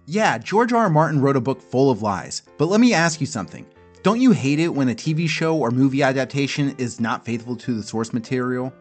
Yeah, George R. R. Martin wrote a book full of lies, but let me ask you something. Don't you hate it when a TV show or movie adaptation is not faithful to the source material?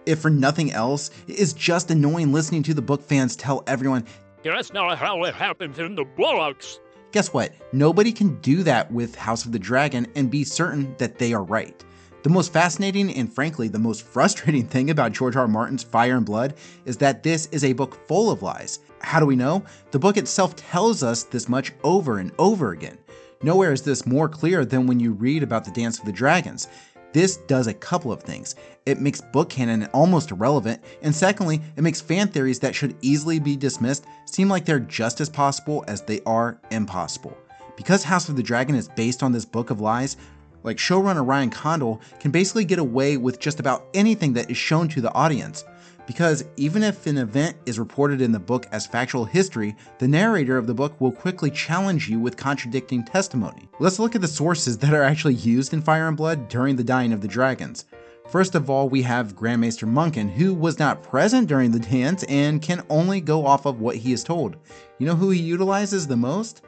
If for nothing else, it is just annoying listening to the book fans tell everyone, "That's not how it happens in the books." Guess what? Nobody can do that with House of the Dragon and be certain that they are right. The most fascinating and frankly the most frustrating thing about George R. R. Martin's Fire and Blood is that this is a book full of lies. How do we know? The book itself tells us this much over and over again. Nowhere is this more clear than when you read about the Dance of the Dragons. This does a couple of things. It makes book canon almost irrelevant, and secondly, it makes fan theories that should easily be dismissed seem like they're just as possible as they are impossible. Because House of the Dragon is based on this book of lies, like showrunner Ryan Condal can basically get away with just about anything that is shown to the audience. Because even if an event is reported in the book as factual history, the narrator of the book will quickly challenge you with contradicting testimony. Let's look at the sources that are actually used in Fire and Blood during the dying of the dragons. First of all, we have Grand Maester Munkin, who was not present during the dance and can only go off of what he is told. You know who he utilizes the most?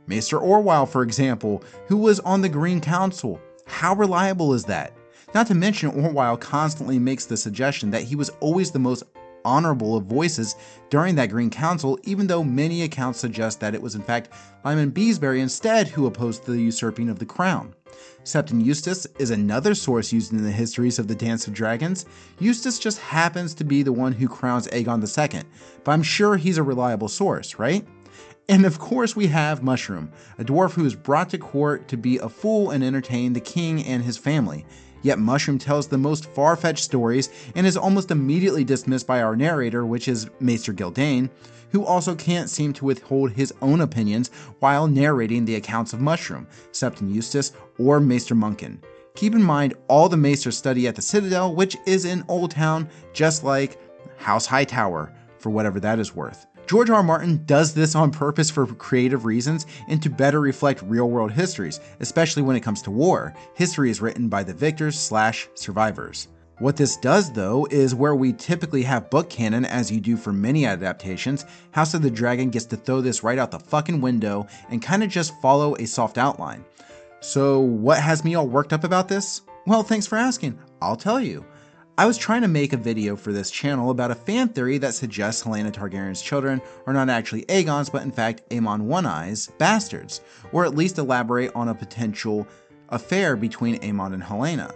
Maester Orwyle, for example, who was on the Green Council. How reliable is that? Not to mention, Orwyle constantly makes the suggestion that he was always the most honorable of voices during that Green Council, even though many accounts suggest that it was in fact Lyman Beesbury instead who opposed the usurping of the crown. Septon Eustace is another source used in the histories of the Dance of Dragons. Eustace just happens to be the one who crowns Aegon II, but I'm sure he's a reliable source, right? And of course we have Mushroom, a dwarf who is brought to court to be a fool and entertain the king and his family. Yet Mushroom tells the most far-fetched stories and is almost immediately dismissed by our narrator, which is Maester Gildane, who also can't seem to withhold his own opinions while narrating the accounts of Mushroom, Septon Eustace, or Maester Munkin. Keep in mind all the Maesters study at the Citadel, which is in Old Town, just like House Hightower, for whatever that is worth. George R. R. Martin does this on purpose for creative reasons and to better reflect real-world histories, especially when it comes to war. History is written by the victors/survivors. What this does, though, is where we typically have book canon, as you do for many adaptations, House of the Dragon gets to throw this right out the fucking window and kinda just follow a soft outline. So what has me all worked up about this? Well, thanks for asking. I'll tell you. I was trying to make a video for this channel about a fan theory that suggests Helaena Targaryen's children are not actually Aegon's, but in fact Aemon One-Eye's bastards, or at least elaborate on a potential affair between Aemon and Helaena.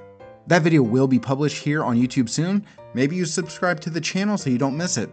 That video will be published here on YouTube soon. Maybe you subscribe to the channel so you don't miss it.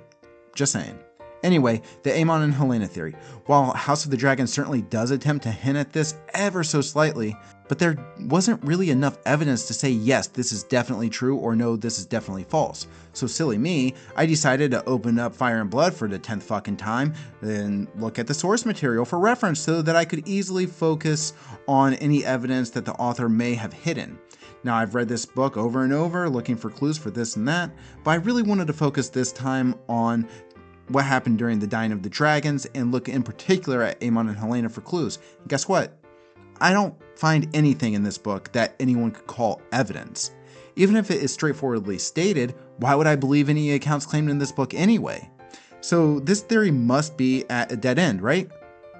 Just saying. Anyway, the Aemon and Helaena theory. While House of the Dragon certainly does attempt to hint at this ever so slightly, but there wasn't really enough evidence to say yes, this is definitely true, or no, this is definitely false. So silly me, I decided to open up Fire and Blood for the 10th fucking time and look at the source material for reference so that I could easily focus on any evidence that the author may have hidden. Now, I've read this book over and over looking for clues for this and that, but I really wanted to focus this time on what happened during the dying of the dragons and look in particular at Aemon and Helaena for clues. And guess what? I don't find anything in this book that anyone could call evidence. Even if it is straightforwardly stated, why would I believe any accounts claimed in this book anyway? So this theory must be at a dead end, right?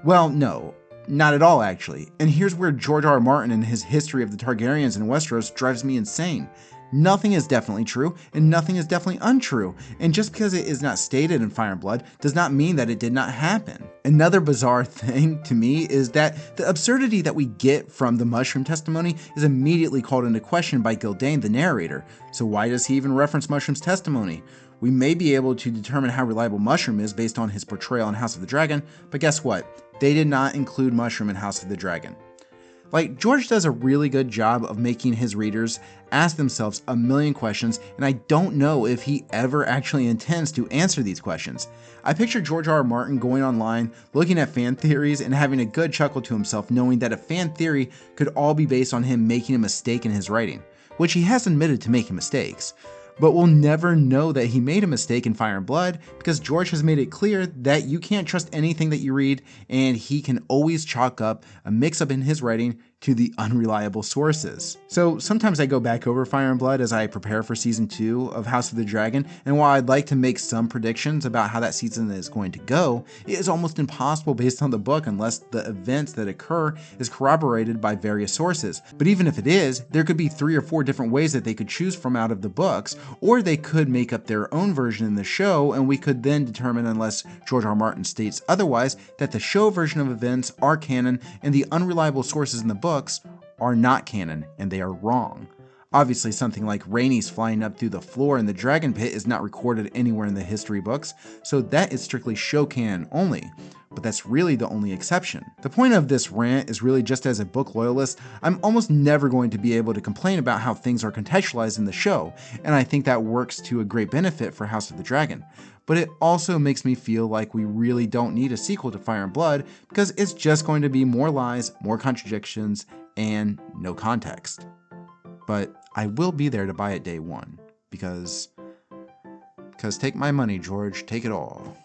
Well, no, not at all actually. And here's where George R. R. Martin and his history of the Targaryens in Westeros drives me insane. Nothing is definitely true, and nothing is definitely untrue, and just because it is not stated in Fire and Blood does not mean that it did not happen. Another bizarre thing to me is that the absurdity that we get from the Mushroom testimony is immediately called into question by Gildane, the narrator. So why does he even reference Mushroom's testimony? We may be able to determine how reliable Mushroom is based on his portrayal in House of the Dragon, but guess what? They did not include Mushroom in House of the Dragon. Like, George does a really good job of making his readers ask themselves a million questions, and I don't know if he ever actually intends to answer these questions. I picture George R. R. Martin going online, looking at fan theories, and having a good chuckle to himself knowing that a fan theory could all be based on him making a mistake in his writing, which he has admitted to making mistakes. But we'll never know that he made a mistake in Fire and Blood because George has made it clear that you can't trust anything that you read, and he can always chalk up a mix-up in his writing to the unreliable sources. So sometimes I go back over Fire and Blood as I prepare for season 2 of House of the Dragon, and while I'd like to make some predictions about how that season is going to go, it is almost impossible based on the book unless the events that occur is corroborated by various sources. But even if it is, there could be 3 or 4 different ways that they could choose from out of the books, or they could make up their own version in the show, and we could then determine, unless George R. R. Martin states otherwise, that the show version of events are canon and the unreliable sources in the books are not canon and they are wrong. Obviously, something like Rhaenys flying up through the floor in the dragon pit is not recorded anywhere in the history books, so that is strictly show canon only. But that's really the only exception. The point of this rant is really just as a book loyalist, I'm almost never going to be able to complain about how things are contextualized in the show, and I think that works to a great benefit for House of the Dragon. But it also makes me feel like we really don't need a sequel to Fire and Blood because it's just going to be more lies, more contradictions, and no context. But I will be there to buy it day one because take my money, George, take it all.